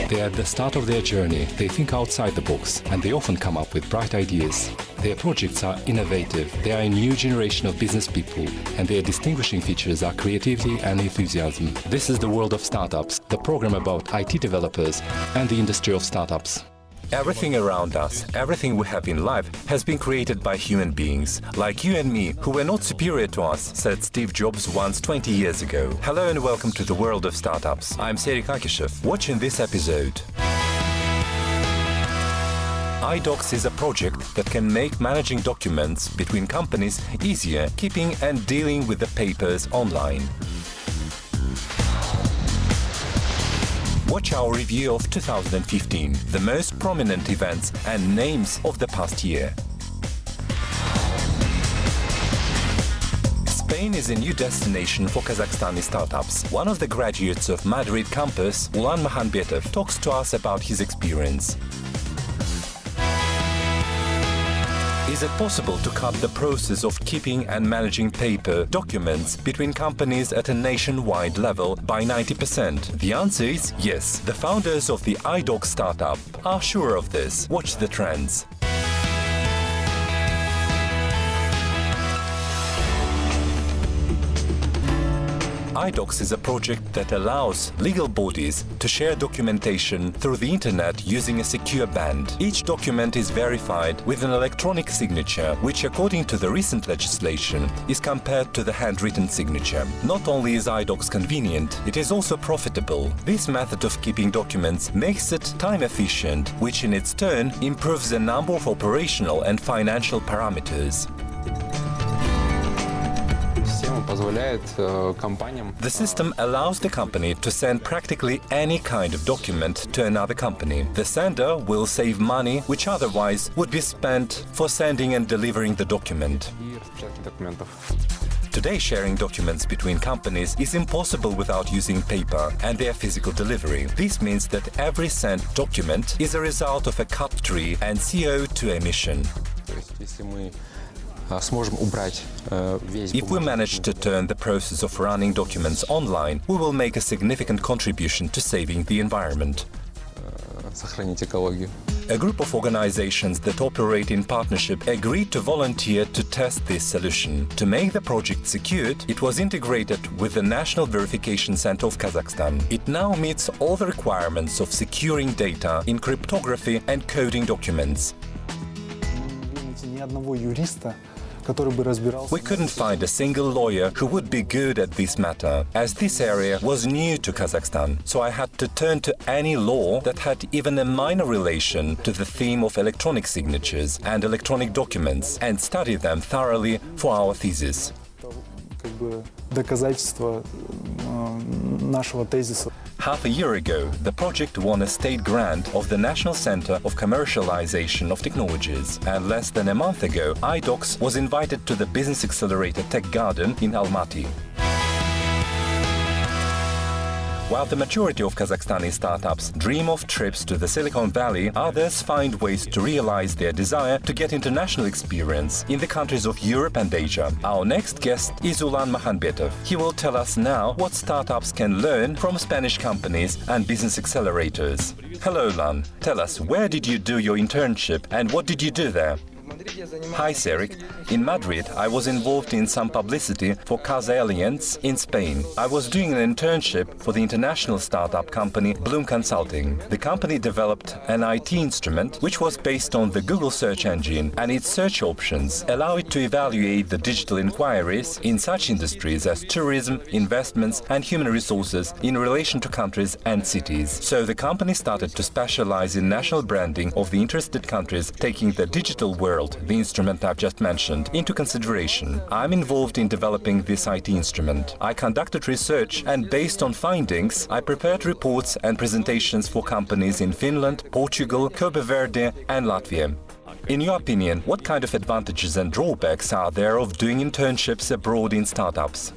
They are at the start of their journey, they think outside the box, and they often come up with bright ideas. Their projects are innovative, they are a new generation of business people, and their distinguishing features are creativity and enthusiasm. This is the world of startups, the program about IT developers and the industry of startups. Everything around us, everything we have in life, has been created by human beings, like you and me, who were not superior to us, said Steve Jobs once 20 years ago. Hello and welcome to the world of startups. I'm Serik Akishev. Watch in this episode. iDocs is a project that can make managing documents between companies easier, keeping and dealing with the papers online. Watch our review of 2015, the most prominent events and names of the past year. Spain is a new destination for Kazakhstani startups. One of the graduates of Madrid campus, Ulan Mahanbetov, talks to us about his experience. Is it possible to cut the process of keeping and managing paper documents between companies at a nationwide level by 90%? The answer is yes. The founders of the iDocs startup are sure of this. Watch the trends. iDocs is a project that allows legal bodies to share documentation through the internet using a secure band. Each document is verified with an electronic signature, which according to the recent legislation is compared to the handwritten signature. Not only is iDocs convenient, it is also profitable. This method of keeping documents makes it time efficient, which in its turn improves the number of operational and financial parameters. The system allows the company to send practically any kind of document to another company. The sender will save money which otherwise would be spent for sending and delivering the document. Today, sharing documents between companies is impossible without using paper and their physical delivery. This means that every sent document is a result of a cut tree and CO2 emission. If we manage to turn the process of running documents online, we will make a significant contribution to saving the environment. A group of organizations that operate in partnership agreed to volunteer to test this solution. To make the project secured, it was integrated with the National Verification Center of Kazakhstan. It now meets all the requirements of securing data in cryptography and coding documents. We couldn't find a single lawyer who would be good at this matter, as this area was new to Kazakhstan, so I had to turn to any law that had even a minor relation to the theme of electronic signatures and electronic documents and study them thoroughly for our thesis. Half a year ago, the project won a state grant of the National Center of Commercialization of Technologies, and less than a month ago, iDocs was invited to the Business Accelerator Tech Garden in Almaty. While the majority of Kazakhstani startups dream of trips to the Silicon Valley, others find ways to realize their desire to get international experience in the countries of Europe and Asia. Our next guest is Ulan Mahanbetov. He will tell us now what startups can learn from Spanish companies and business accelerators. Hello, Ulan. Tell us, where did you do your internship and what did you do there? Hi, Serik. In Madrid, I was involved in some publicity for Casa Alliance in Spain. I was doing an internship for the international startup company Bloom Consulting. The company developed an IT instrument which was based on the Google search engine, and its search options allow it to evaluate the digital inquiries in such industries as tourism, investments and human resources in relation to countries and cities. So the company started to specialize in national branding of the interested countries, taking the digital world, the instrument I've just mentioned, into consideration. I'm involved in developing this IT instrument. I conducted research and based on findings, I prepared reports and presentations for companies in Finland, Portugal, Cape Verde and Latvia. In your opinion, what kind of advantages and drawbacks are there of doing internships abroad in startups?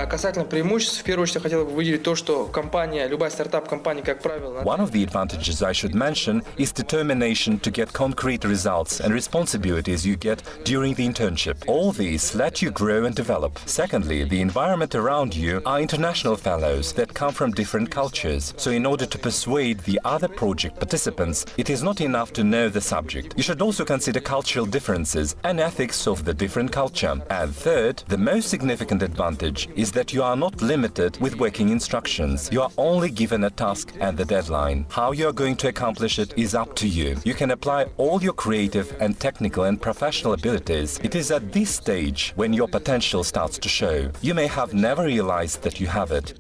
Касательно преимуществ, в первую очередь я хотел бы выделить то, что компания, любая стартап-компания, как правило... One of the advantages I should mention is determination to get concrete results and responsibilities you get during the internship. All these let you grow and develop. Secondly, the environment around you are international fellows that come from different cultures. So in order to persuade the other project participants, it is not enough to know the subject. You should also consider cultural differences and ethics of the different culture. And third, the most significant advantage is that you are not limited with working instructions. You are only given a task and the deadline. How you are going to accomplish it is up to you. You can apply all your creative and technical and professional abilities. It is at this stage when your potential starts to show. You may have never realized that you have it.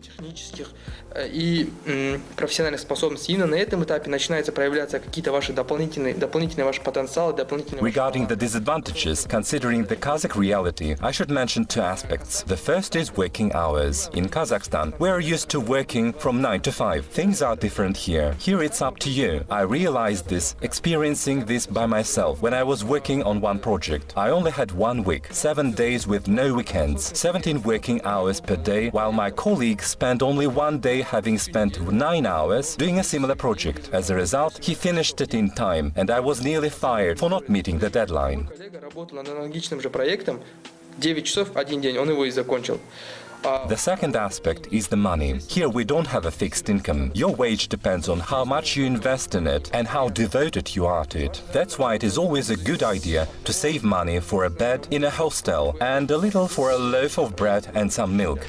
И профессиональных способностей. Именно на этом этапе начинаются проявляться какие-то ваши дополнительные ваши потенциалы, дополнительные... Regarding the disadvantages, considering the Kazakh reality, I should mention two aspects. The first is working hours. In Kazakhstan, we are used to working from 9 to 5. Things are different here. Here it's up to you. I realized this, experiencing this by myself. When I was working on one project, I only had 1 week, 7 days with no weekends, 17 working hours per day, while my colleague spent only 1 day having spent 9 hours doing a similar project. As a result, he finished it in time, and I was nearly fired for not meeting the deadline. Коллега работал над аналогичным же проектом 9 часов, 1 день, он его и закончил. The second aspect is the money. Here we don't have a fixed income. Your wage depends on how much you invest in it and how devoted you are to it. That's why it is always a good idea to save money for a bed in a hostel and a little for a loaf of bread and some milk.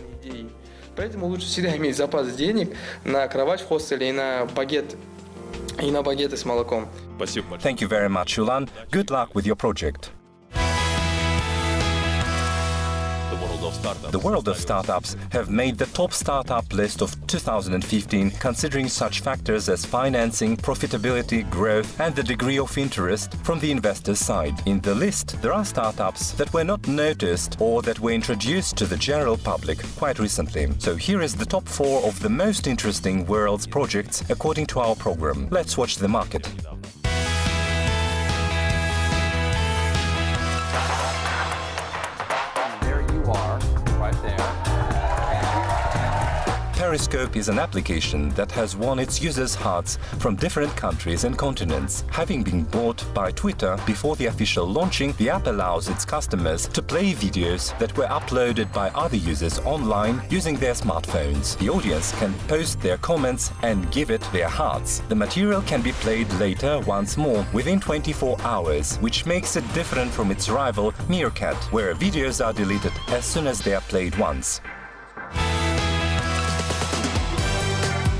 Поэтому лучше всегда иметь запас денег на кровать в хостеле и на багеты с молоком. Спасибо. Thank you very much, Ulan. Good luck with your project. The world of startups have made the top startup list of 2015, considering such factors as financing, profitability, growth, and the degree of interest from the investor's side. In the list, there are startups that were not noticed or that were introduced to the general public quite recently. So here is the top 4 of the most interesting world's projects according to our program. Let's watch the market. Periscope is an application that has won its users' hearts from different countries and continents. Having been bought by Twitter before the official launching, the app allows its customers to play videos that were uploaded by other users online using their smartphones. The audience can post their comments and give it their hearts. The material can be played later once more within 24 hours, which makes it different from its rival Meerkat, where videos are deleted as soon as they are played once.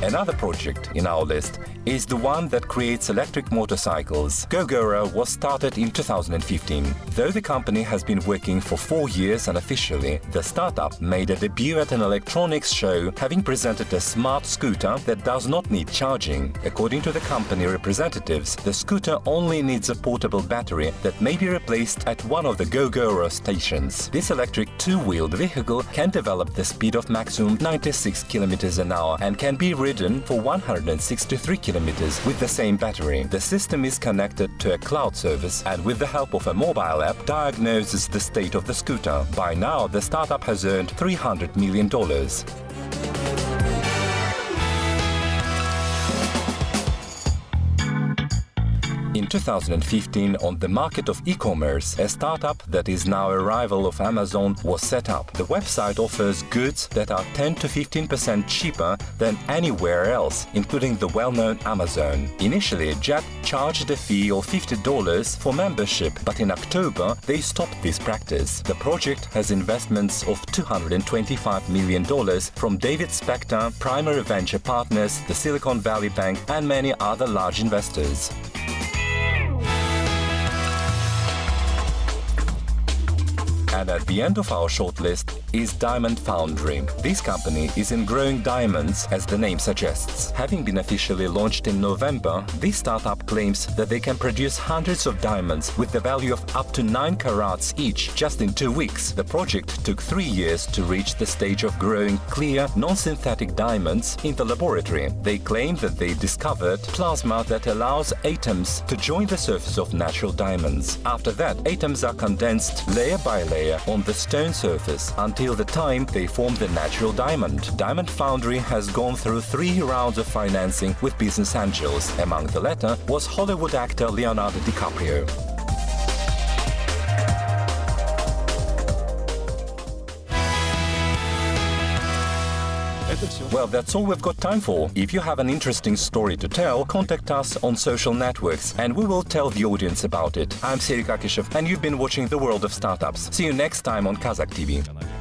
Another project in our list is the one that creates electric motorcycles. Gogoro was started in 2015. Though the company has been working for 4 years unofficially, the startup made a debut at an electronics show, having presented a smart scooter that does not need charging. According to the company representatives, the scooter only needs a portable battery that may be replaced at one of the Gogoro stations. This electric two-wheeled vehicle can develop the speed of maximum 96 km an hour and can be ridden for 163 km with the same battery. The system is connected to a cloud service and with the help of a mobile app diagnoses the state of the scooter. By now, the startup has earned $300 million. In 2015, on the market of e-commerce, a startup that is now a rival of Amazon was set up. The website offers goods that are 10 to 15% cheaper than anywhere else, including the well-known Amazon. Initially, Jet charged a fee of $50 for membership, but in October, they stopped this practice. The project has investments of $225 million from David Spector, Primary Venture Partners, the Silicon Valley Bank, and many other large investors. And at the end of our shortlist is Diamond Foundry. This company is in growing diamonds, as the name suggests. Having been officially launched in November, this startup claims that they can produce hundreds of diamonds with the value of up to 9 carats each just in 2 weeks. The project took 3 years to reach the stage of growing clear, non-synthetic diamonds in the laboratory. They claim that they discovered plasma that allows atoms to join the surface of natural diamonds. After that, atoms are condensed layer by layer layer on the stone surface until the time they form the natural diamond. Diamond Foundry has gone through 3 rounds of financing with business angels. Among the latter was Hollywood actor Leonardo DiCaprio. Well, that's all we've got time for. If you have an interesting story to tell, contact us on social networks and we will tell the audience about it. I'm Serhiy Kakishev and you've been watching The World of Startups. See you next time on Kazakh TV.